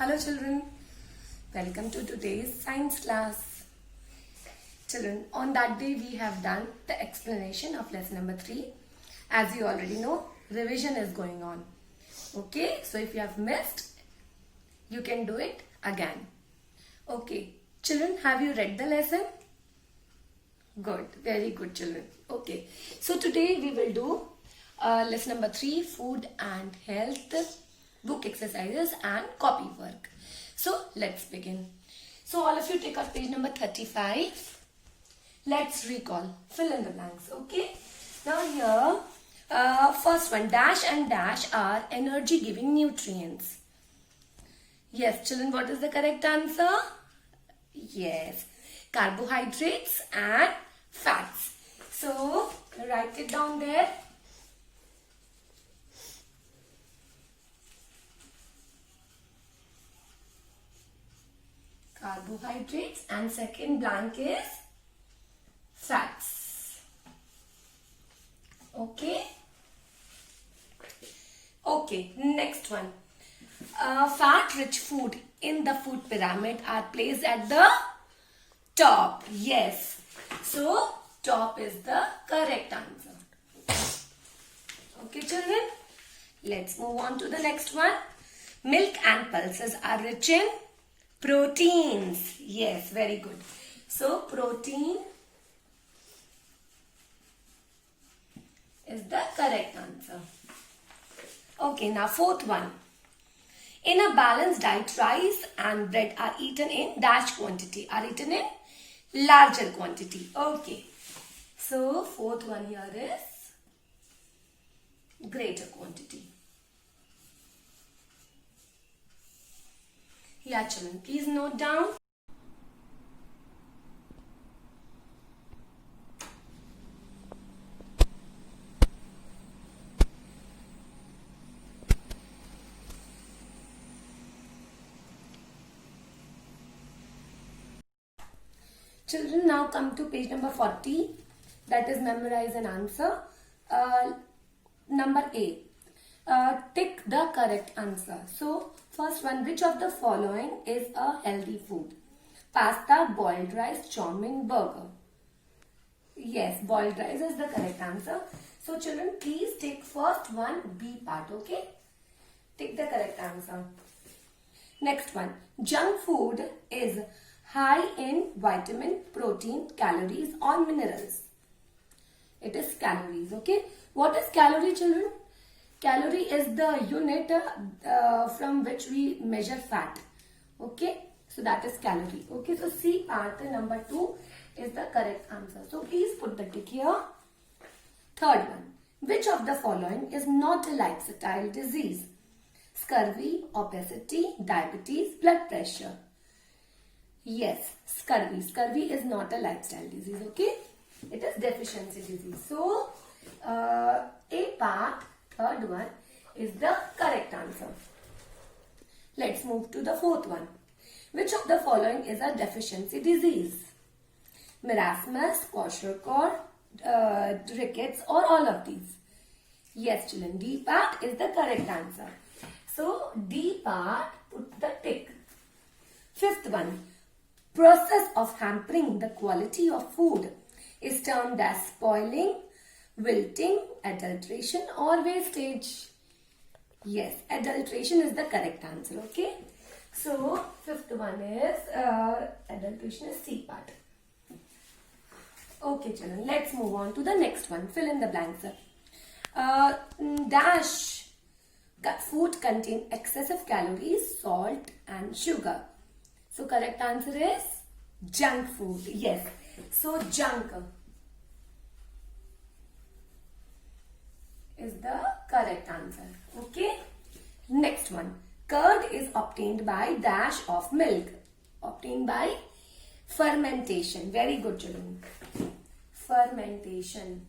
Hello children, welcome to today's science class. Children, on that day we have done the explanation of lesson number 3. As you already know, revision is going on. Okay, so if you have missed, you can do it again. Okay, children, have you read the lesson? Good, very good children. Okay, so today we will do lesson number 3, food and health, book exercises and copy work. So let's begin. So all of you take up page number 35. Let's recall, fill in the blanks. Okay, now here first one, dash and dash are energy giving nutrients. Yes children, what is the correct answer? Yes, carbohydrates and fats. So write it down there. Carbohydrates, and second blank is fats. Okay. Okay, next one. Fat-rich food in the food pyramid are placed at the top. Yes. So, top is the correct answer. Okay, children. Let's move on to the next one. Milk and pulses are rich in proteins. Yes, very good. So, protein is the correct answer. Okay, now fourth one. In a balanced diet, rice and bread are eaten in dash quantity. Are eaten in larger quantity. Okay. So, fourth one here is greater quantity. Yeah, children, please note down. Children, now come to page number 40. That is memorize and answer. Number A. Tick the correct answer. So, first one, which of the following is a healthy food? Pasta, boiled rice, chow mein, burger. Yes, boiled rice is the correct answer. So, children, please take first one, B part, okay? Take the correct answer. Next one, junk food is high in vitamin, protein, calories or minerals. It is calories, okay? What is calorie, children? Calorie is the unit from which we measure fat. Okay, so that is calorie. Okay, so C part number 2 is the correct answer. So please put the tick here. Third one, which of the following is not a lifestyle disease? Scurvy, obesity, diabetes, blood pressure. Yes, scurvy. Scurvy is not a lifestyle disease. Okay, it is deficiency disease. So A part, third one, is the correct answer. Let's move to the fourth one. Which of the following is a deficiency disease? Marasmus, kwashiorkor, rickets, or all of these? Yes, children, D part is the correct answer. So, D part, put the tick. Fifth one. Process of hampering the quality of food is termed as spoiling, wilting, adulteration or wastage. Yes, adulteration is the correct answer. Okay. So, fifth one is adulteration is C part. Okay, children. Let's move on to the next one. Fill in the blanks. Dash food contain excessive calories, salt and sugar. So, correct answer is junk food. Yes. So, junk is the correct answer. Okay. Next one. Curd is obtained by dash of milk. Obtained by fermentation. Very good, children. Fermentation.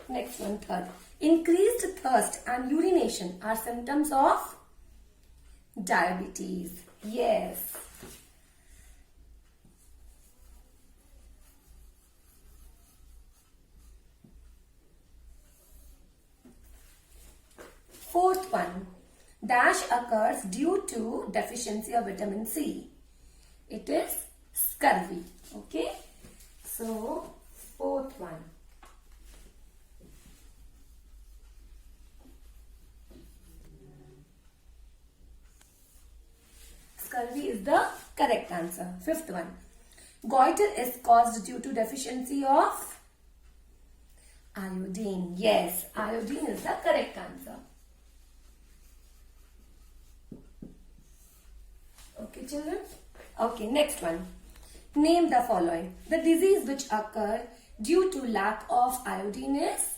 Next one, third. Increased thirst and urination are symptoms of diabetes. Yes. Fourth one, dash occurs due to deficiency of vitamin C. It is scurvy. Okay. So, fourth one. Scurvy is the correct answer. Fifth one. Goiter is caused due to deficiency of iodine. Yes, iodine is the correct answer. Okay, children. Okay, next one. Name the following. The disease which occur due to lack of iodine is?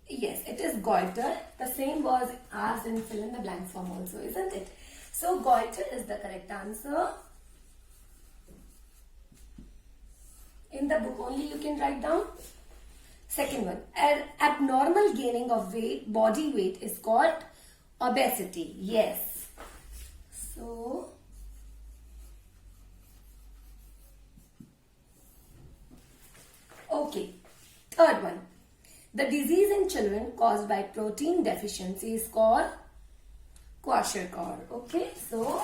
Yes, it is goiter. The same was asked in fill in the blank form also, isn't it? So, goiter is the correct answer. In the book only you can write down. Second one, abnormal gaining of weight, body weight is called obesity. Yes. So, okay. Third one, the disease in children caused by protein deficiency is called kwashiorkor. Okay, so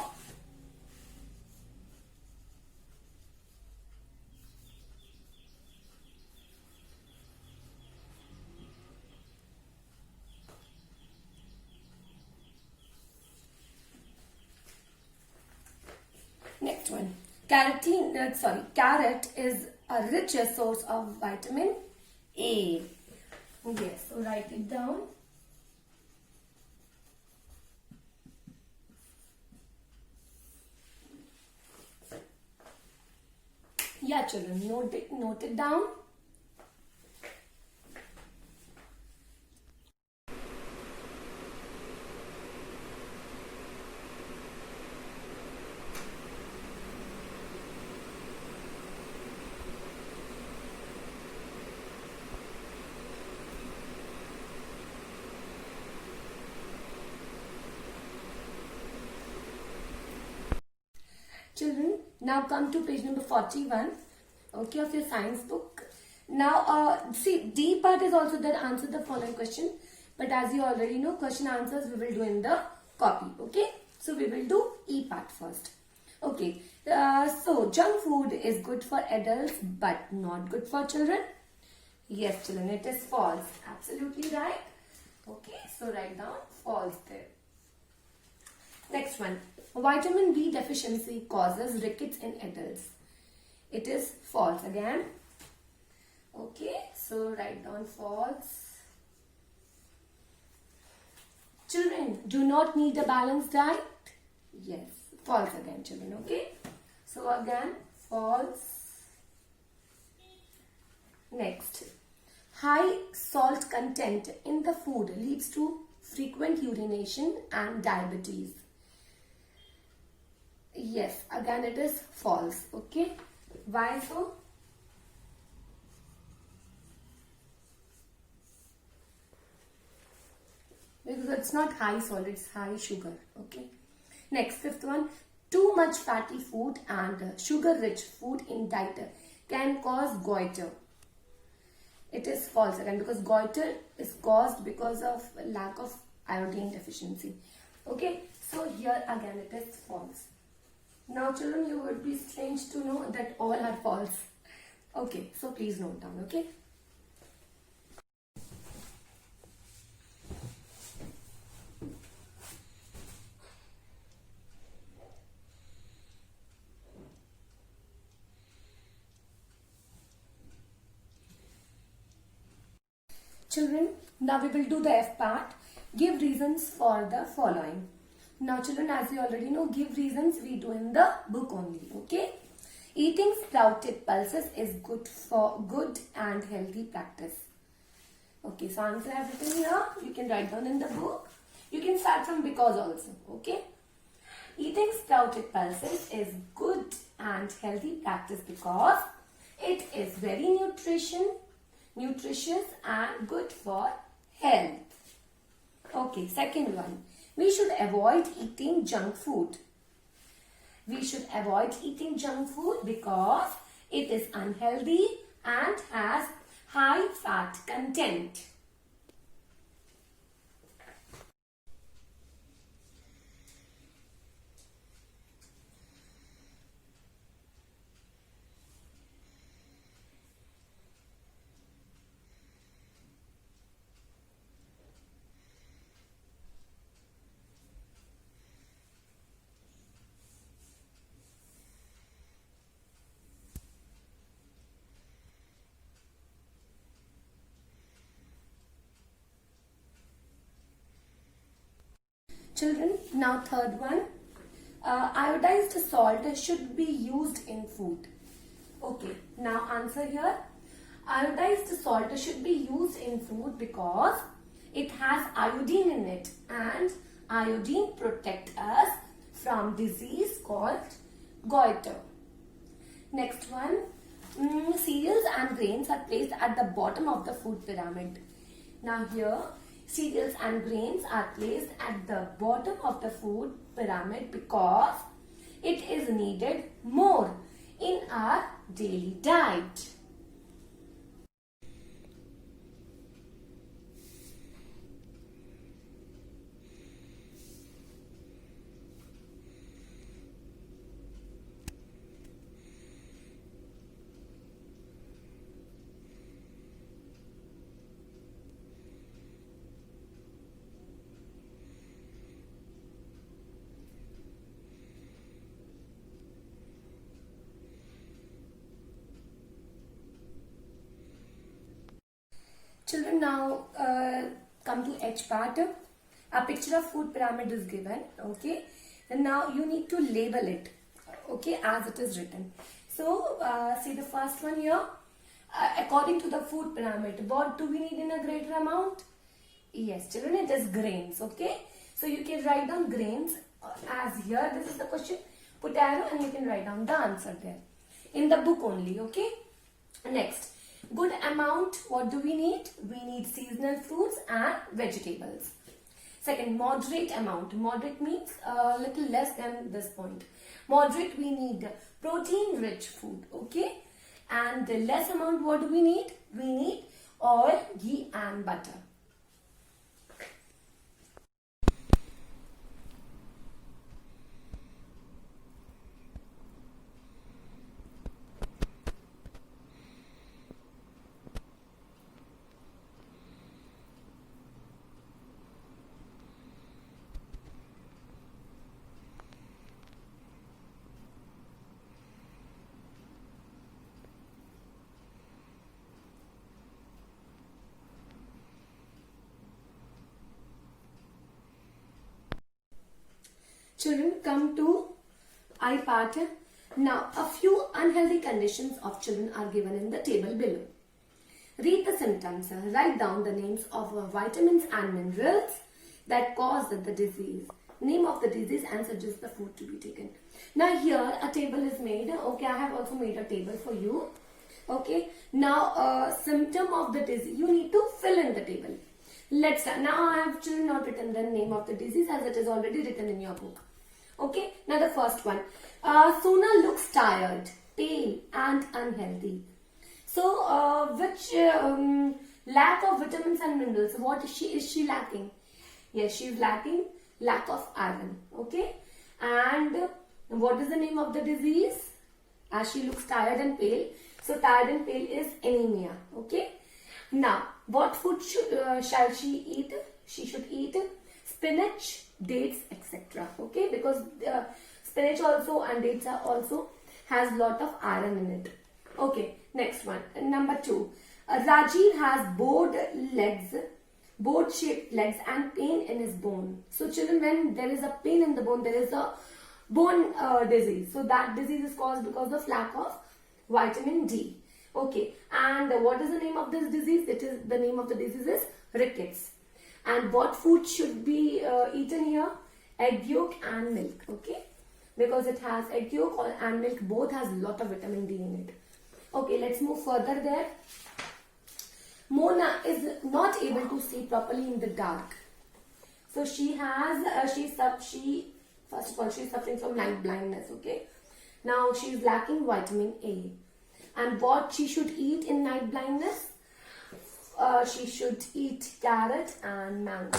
next one, carrot is a richer source of vitamin A. Yes, so write it down. Yeah, children, note it down. Children, now come to page number 41, okay, of your science book. Now, see, D part is also there, answer the following question. But as you already know, question answers we will do in the copy, okay. So, we will do E part first. Okay, so junk food is good for adults but not good for children. Yes, children, it is false. Absolutely right. Okay, so write down false there. Next one, vitamin B deficiency causes rickets in adults. It is false again. Okay, so write down false. Children do not need a balanced diet. Yes, false again, children. Okay, so again false. Next, high salt content in the food leads to frequent urination and diabetes. Yes, again it is false. Okay, why so? Because it's not high salt, it's high sugar. Okay, next, fifth one, too much fatty food and sugar rich food in diet can cause goiter. It is false again, because goiter is caused because of lack of iodine deficiency. Okay, so here again it is false. Now children, you would be strange to know that all are false. Okay, so please note down, okay. Children, now we will do the F part. Give reasons for the following. Now children, as you already know, give reasons we do in the book only. Okay. Eating sprouted pulses is good and healthy practice. Okay, so answer I have written here. You can write down in the book. You can start from because also. Okay. Eating sprouted pulses is good and healthy practice because it is very nutritious and good for health. Okay, second one. We should avoid eating junk food. We should avoid eating junk food because it is unhealthy and has high fat content. Children, now third one. Iodized salt should be used in food. Okay, now answer here. Iodized salt should be used in food because it has iodine in it, and iodine protects us from disease called goiter. Next one. Cereals and grains are placed at the bottom of the food pyramid. Now here, cereals and grains are placed at the bottom of the food pyramid because it is needed more in our daily diet. Children, now come to H part. A picture of food pyramid is given. Okay, and now you need to label it. Okay, as it is written. So see the first one here. According to the food pyramid, what do we need in a greater amount? Yes, children, it is grains. Okay, so you can write down grains as here. This is the question. Put arrow and you can write down the answer there in the book only. Okay. Next. Good amount, what do we need? We need seasonal fruits and vegetables. Second, moderate amount. Moderate means a little less than this point. Moderate, we need protein rich food. Okay. And the less amount, what do we need? We need oil, ghee and butter. Children, come to I part. Now, a few unhealthy conditions of children are given in the table below. Read the symptoms. Write down the names of vitamins and minerals that cause the disease. Name of the disease and suggest the food to be taken. Now, here a table is made. Okay, I have also made a table for you. Okay, now symptom of the disease. You need to fill in the table. Let's start. Now, I have children not written the name of the disease as it is already written in your book. Okay, now the first one. Sona looks tired, pale and unhealthy. So, which lack of vitamins and minerals, what is she lacking? Yes, she is lacking lack of iron. Okay, and what is the name of the disease? As she looks tired and pale. So, tired and pale is anemia. Okay, now what food shall she eat? She should eat spinach, dates, etc. Okay, because spinach also and dates are also has lot of iron in it. Okay, next one. Number 2. Rajiv has board shaped legs and pain in his bone. So children, when there is a pain in the bone, there is a bone disease. So that disease is caused because of lack of vitamin D. Okay, and what is the name of this disease? It is the name of the disease is rickets. And what food should be eaten here? Egg yolk and milk. Okay, because it has egg yolk and milk, both has lot of vitamin D in it. Okay, let's move further there. Mona is not able to see properly in the dark. So she first of all, she's suffering from night blindness. Okay, now she is lacking vitamin A. And what she should eat in night blindness? She should eat carrot and mango.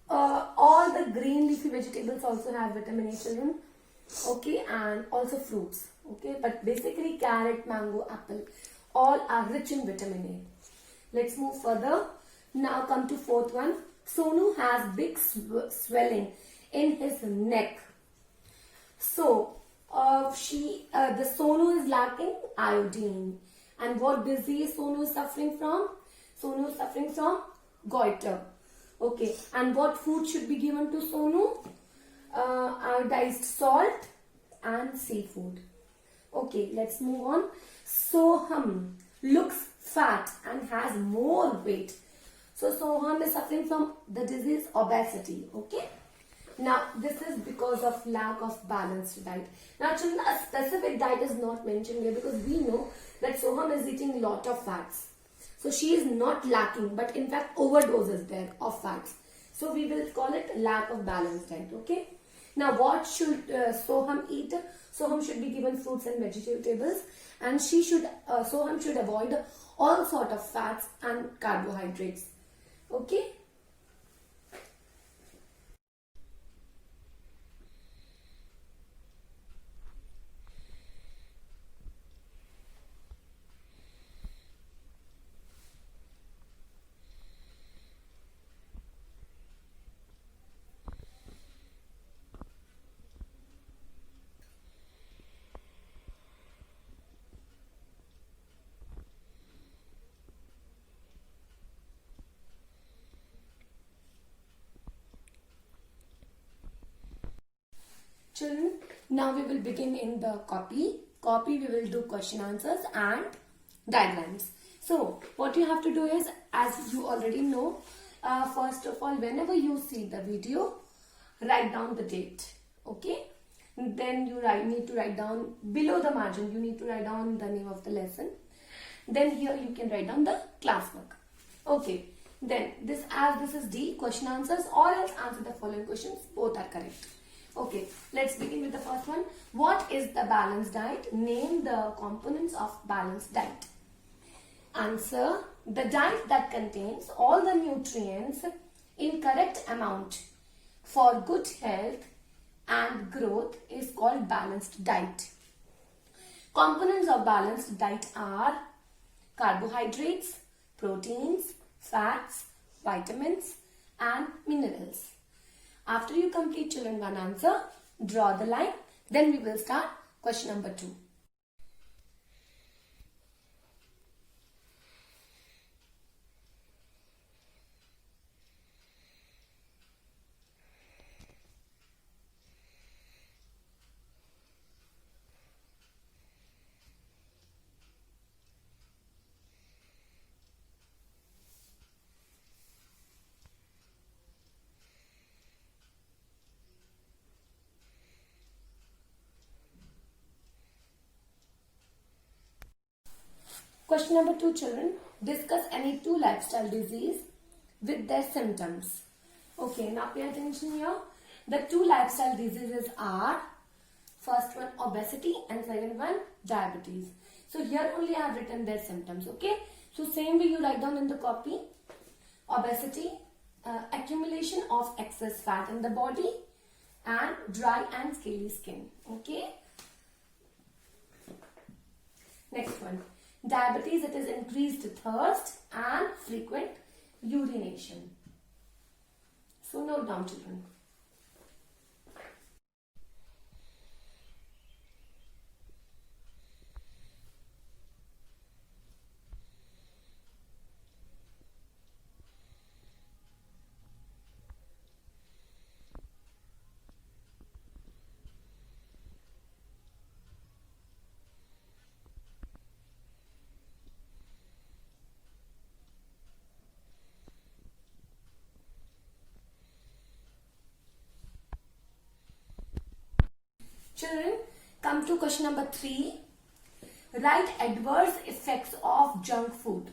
All the green leafy vegetables also have vitamin A, children. Okay, and also fruits. Okay, but basically carrot, mango, apple, all are rich in vitamin A. Let's move further. Now come to fourth one. Sonu has big swelling in his neck. So the Sonu is lacking iodine. And what disease Sonu is suffering from? Sonu is suffering from goiter. Okay, and what food should be given to Sonu? Iodized salt and seafood. Okay, let's move on. Soham looks fat and has more weight. So Soham is suffering from the disease obesity. Okay. Now this is because of lack of balanced diet. Now children, a specific diet is not mentioned here because we know that Soham is eating lot of fats. So she is not lacking, but in fact overdose is there of fats. So we will call it lack of balanced diet. Okay. Now what should Soham eat? Soham should be given fruits and vegetables, and Soham should avoid all sort of fats and carbohydrates. Okay. Children, now we will begin in the copy. Copy, we will do question answers and diagrams. So, what you have to do is, as you already know, first of all, whenever you see the video, write down the date. Okay? Then you need to write down below the margin. You need to write down the name of the lesson. Then here you can write down the classwork. Okay. Then this is D, question answers, or else answer the following questions. Both are correct. Okay, let's begin with the first one. What is the balanced diet? Name the components of balanced diet. Answer: the diet that contains all the nutrients in correct amount for good health and growth is called balanced diet. Components of balanced diet are carbohydrates, proteins, fats, vitamins and minerals. After you complete children one answer, draw the line. Then we will start question number 2. Question number 2, children. Discuss any 2 lifestyle disease with their symptoms. Okay, now pay attention here. The 2 lifestyle diseases are, first one obesity and second one diabetes. So here only I have written their symptoms. Okay. So same way you write down in the copy. Obesity, accumulation of excess fat in the body and dry and scaly skin. Okay. Next one. Diabetes, it is increased thirst and frequent urination. So note down children. Children, come to question number 3. Write adverse effects of junk food.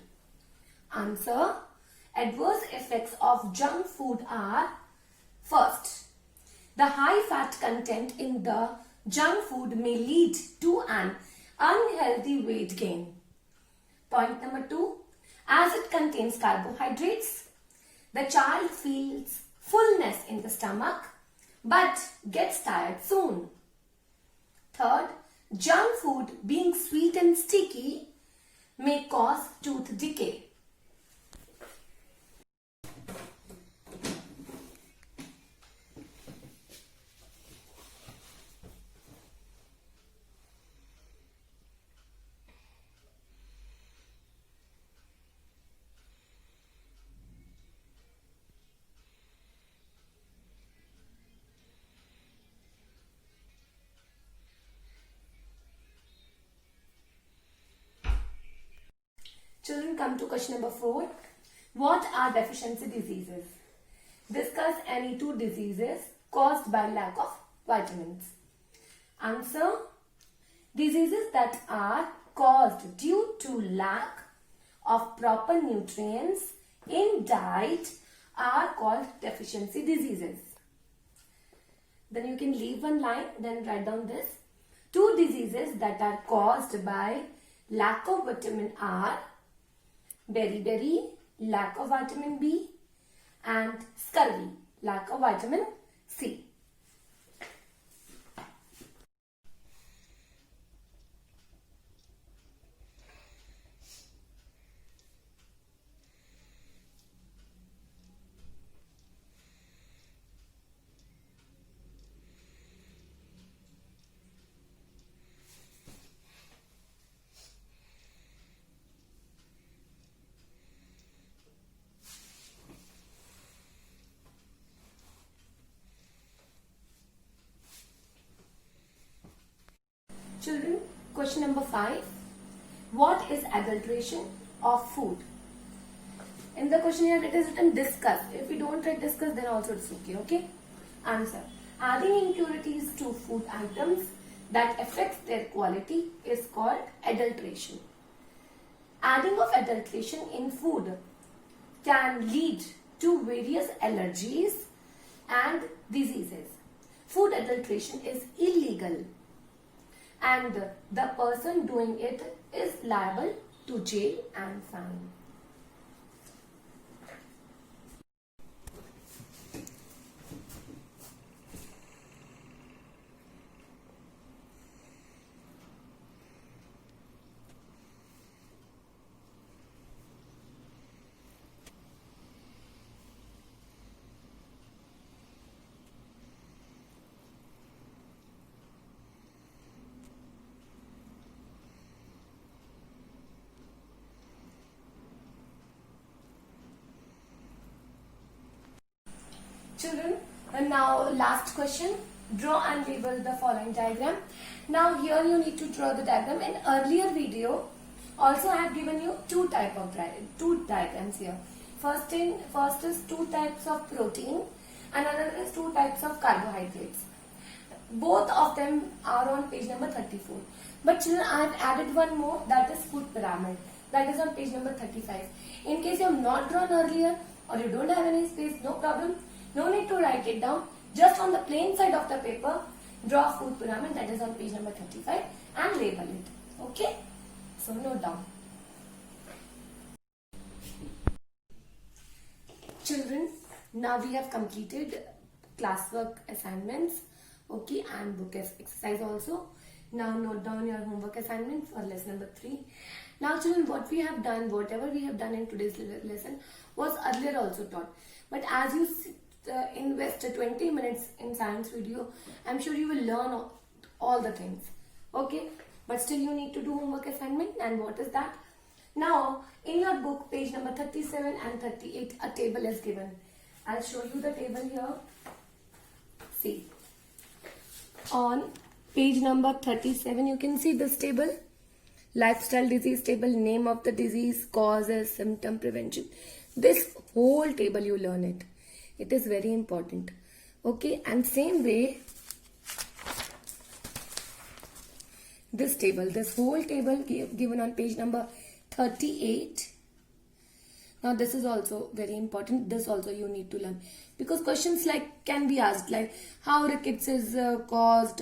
Answer: adverse effects of junk food are, first, the high fat content in the junk food may lead to an unhealthy weight gain. Point number 2, as it contains carbohydrates, the child feels fullness in the stomach but gets tired soon. Third, junk food being sweet and sticky may cause tooth decay. Children, come to question number 4. What are deficiency diseases? Discuss any two diseases caused by lack of vitamins. Answer. Diseases that are caused due to lack of proper nutrients in diet are called deficiency diseases. Then you can leave one line, then write down this. Two diseases that are caused by lack of vitamin are beriberi, lack of vitamin B, and scurvy, lack of vitamin C. Children, question number 5. What is adulteration of food? In the question here it is written discuss. If we don't write discuss, then also it's okay. Answer. Adding impurities to food items that affects their quality is called adulteration. Adding of adulteration in food can lead to various allergies and diseases. Food adulteration is illegal, and the person doing it is liable to jail and fine. Children, and now last question. Draw and label the following diagram. Now here you need to draw the diagram. In earlier video, also I have given you two diagrams here. First is two types of protein, and another is two types of carbohydrates. Both of them are on page number 34. But children, I have added one more, that is food pyramid. That is on page number 35. In case you have not drawn earlier or you don't have any space, no problem. No need to write it down. Just on the plain side of the paper, draw food pyramid, that is on page number 35, and label it. Okay? So note down. Children, now we have completed classwork assignments, okay, and book exercise also. Now note down your homework assignment for lesson number 3. Now children, what we have done, whatever we have done in today's lesson was earlier also taught. But as you invest 20 minutes in science video, I'm sure you will learn all the things. Okay, but still you need to do homework assignment. And what is that? Now in your book, page number 37 and 38, a table is given. I'll show you the table here. See, on page number 37 you can see this table: lifestyle disease table, name of the disease, causes, symptom, prevention. This whole table you learn it. It is very important. Okay, and same way, this whole table given on page number 38. Now this is also very important. This also you need to learn, because questions like can be asked, like how rickets is caused,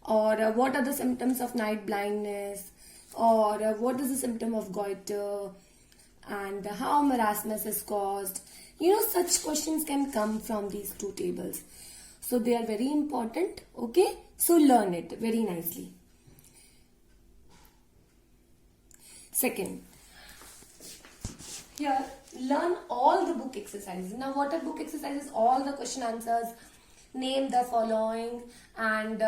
or what are the symptoms of night blindness, or what is the symptom of goiter, and how marasmus is caused. You know, such questions can come from these two tables. So they are very important. Okay, so learn it very nicely. Second, here learn all the book exercises. Now what are book exercises? All the question answers, name the following, and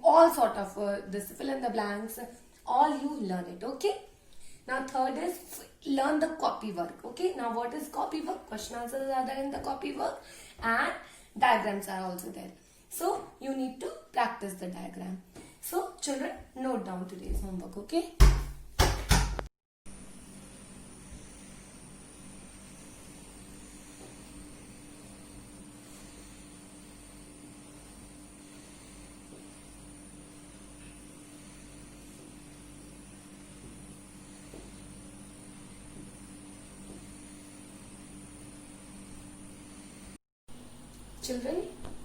all sort of this fill in the blanks. All you learn it. Okay. Now third is learn the copy work. Okay. Now what is copy work? Question answers are there in the copy work, and diagrams are also there. So you need to practice the diagram. So children, note down today's homework. Okay. children,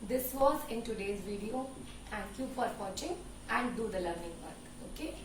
this was in today's video. Thank you for watching and do the learning work. Okay.